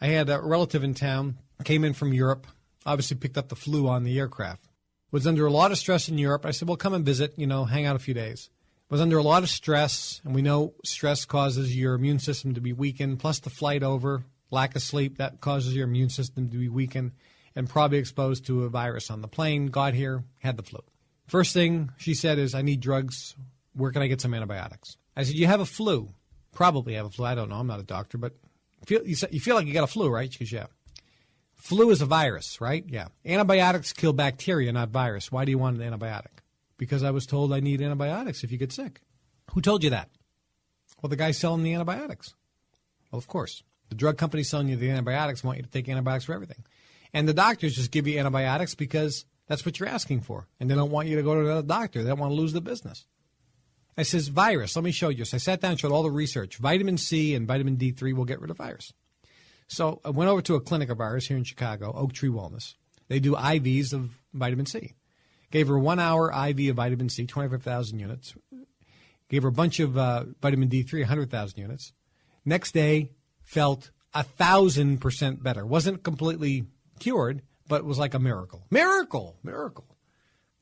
I had a relative in town, came in from Europe, obviously picked up the flu on the aircraft. Was under a lot of stress in Europe. I said, well, come and visit, hang out a few days. Was under a lot of stress, and we know stress causes your immune system to be weakened, plus the flight over, lack of sleep, that causes your immune system to be weakened, and probably exposed to a virus on the plane. Got here, had the flu. First thing she said is, I need drugs. Where can I get some antibiotics? I said, you have a flu. Probably have a flu. I don't know. I'm not a doctor, but you feel like you got a flu, right? She goes, yeah. Flu is a virus, right? Yeah. Antibiotics kill bacteria, not virus. Why do you want an antibiotic? Because I was told I need antibiotics if you get sick. Who told you that? Well, the guy selling the antibiotics. Well, of course. The drug company selling you the antibiotics want you to take antibiotics for everything. And the doctors just give you antibiotics because that's what you're asking for. And they don't want you to go to another doctor. They don't want to lose the business. I says, virus, let me show you. So I sat down and showed all the research. Vitamin C and vitamin D3 will get rid of virus. So I went over to a clinic of ours here in Chicago, Oak Tree Wellness. They do IVs of vitamin C. Gave her 1 hour IV of vitamin C, 25,000 units. Gave her a bunch of vitamin D3, 100,000 units. Next day, felt 1,000% better. Wasn't completely cured, but it was like a miracle. Miracle!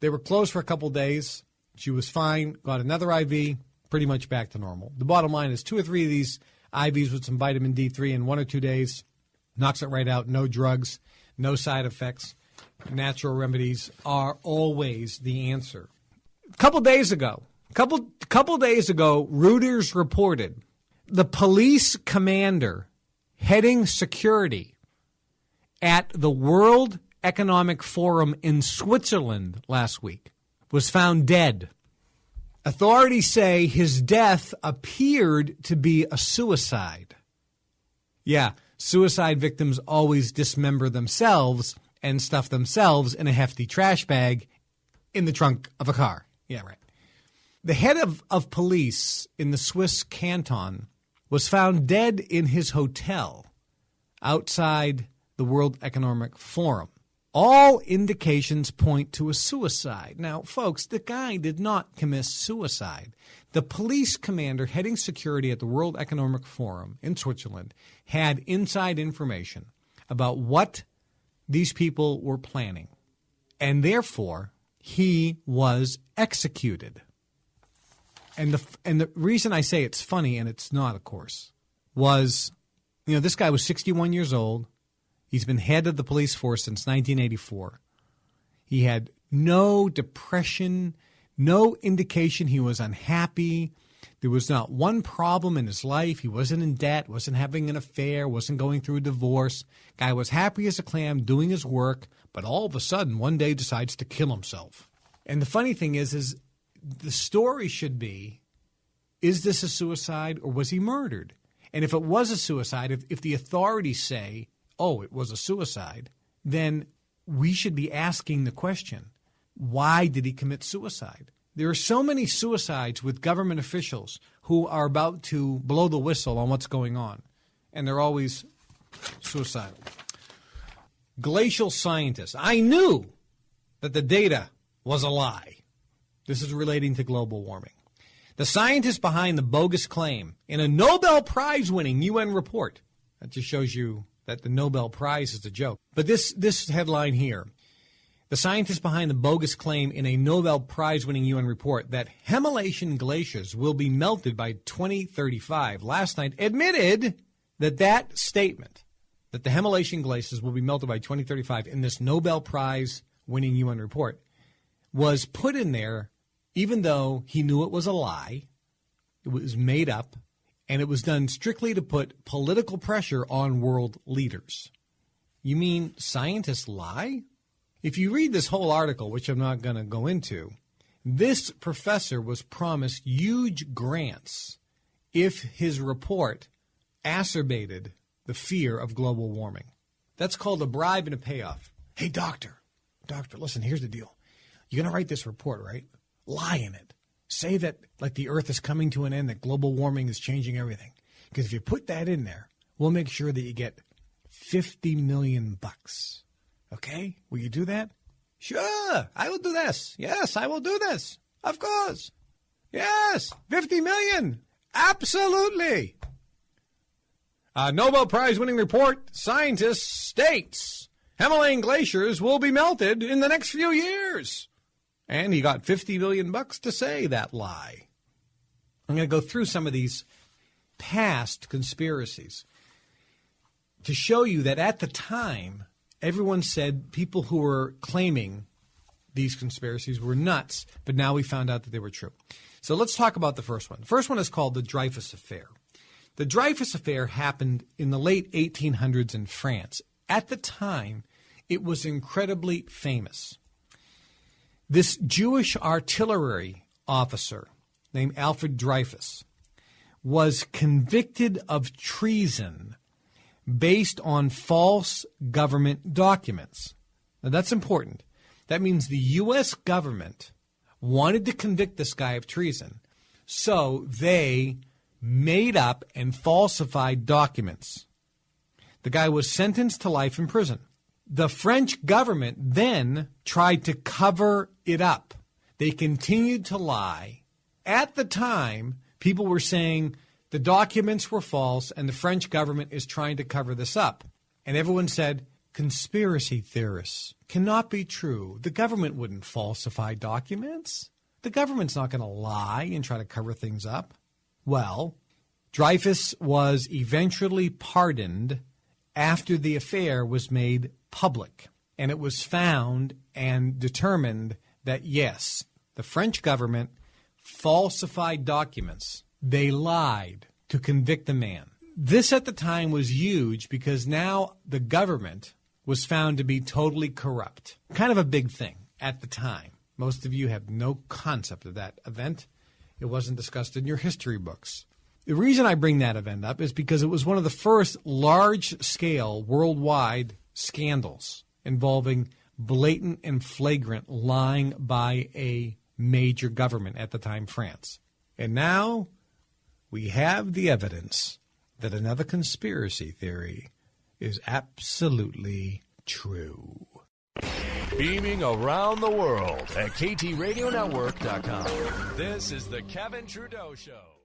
They were closed for a couple days. She was fine, got another IV, pretty much back to normal. The bottom line is 2 or 3 of these IVs with some vitamin D3 in 1 or 2 days, knocks it right out, no drugs, no side effects. Natural remedies are always the answer. Couple days ago, Reuters reported the police commander heading security at the World Economic Forum in Switzerland last week was found dead. Authorities say his death appeared to be a suicide. Yeah, suicide victims always dismember themselves and stuff themselves in a hefty trash bag in the trunk of a car. Yeah, right. The head of police in the Swiss canton was found dead in his hotel outside the World Economic Forum. All indications point to a suicide. Now, folks, the guy did not commit suicide. The police commander heading security at the World Economic Forum in Switzerland had inside information about what these people were planning, and therefore he was executed. And the reason I say it's funny, and it's not, of course, was, this guy was 61 years old. He's been head of the police force since 1984. He had no depression, no indication he was unhappy. There was not one problem in his life. He wasn't in debt, wasn't having an affair, wasn't going through a divorce. Guy was happy as a clam, doing his work, but all of a sudden, one day decides to kill himself. And the funny thing is the story should be, is this a suicide or was he murdered? And if it was a suicide, if the authorities say, oh, it was a suicide, then we should be asking the question, why did he commit suicide? There are so many suicides with government officials who are about to blow the whistle on what's going on, and they're always suicidal. Glacial scientists. I knew that the data was a lie. This is relating to global warming. The scientists behind the bogus claim in a Nobel Prize-winning UN report. That just shows you that the Nobel Prize is a joke. But this headline here. The scientists behind the bogus claim in a Nobel Prize-winning UN report that Himalayan glaciers will be melted by 2035 last night admitted that statement, that the Himalayan glaciers will be melted by 2035 in this Nobel Prize-winning UN report, was put in there even though he knew it was a lie, it was made up, and it was done strictly to put political pressure on world leaders. You mean scientists lie? If you read this whole article, which I'm not going to go into, this professor was promised huge grants if his report acerbated the fear of global warming. That's called a bribe and a payoff. Hey, doctor, listen, here's the deal. You're going to write this report, right? Lie in it. Say that like the earth is coming to an end, that global warming is changing everything. Because if you put that in there, we'll make sure that you get $50 million. Okay? Will you do that? Sure, I will do this. Yes, I will do this. Of course. Yes, $50 million. Absolutely. Nobel Prize-winning report, scientists states Himalayan glaciers will be melted in the next few years. And he got $50 million to say that lie. I'm going to go through some of these past conspiracies to show you that at the time, everyone said people who were claiming these conspiracies were nuts, but now we found out that they were true. So let's talk about the first one. The first one is called the Dreyfus Affair. The Dreyfus Affair happened in the late 1800s in France. At the time, it was incredibly famous. This Jewish artillery officer named Alfred Dreyfus was convicted of treason based on false government documents. Now, that's important. That means the U.S. government wanted to convict this guy of treason, so they made up and falsified documents. The guy was sentenced to life in prison. The French government then tried to cover it up. They continued to lie. At the time, people were saying the documents were false and the French government is trying to cover this up. And everyone said, conspiracy theorists cannot be true. The government wouldn't falsify documents. The government's not going to lie and try to cover things up. Well, Dreyfus was eventually pardoned after the affair was made public. And it was found and determined that, yes, the French government falsified documents. They lied to convict the man. This at the time was huge because now the government was found to be totally corrupt. Kind of a big thing at the time. Most of you have no concept of that event. It wasn't discussed in your history books. The reason I bring that event up is because it was one of the first large-scale worldwide scandals involving blatant and flagrant lying by a major government at the time, France. And now we have the evidence that another conspiracy theory is absolutely true. Beaming around the world at KTRadioNetwork.com. This is the Kevin Trudeau Show.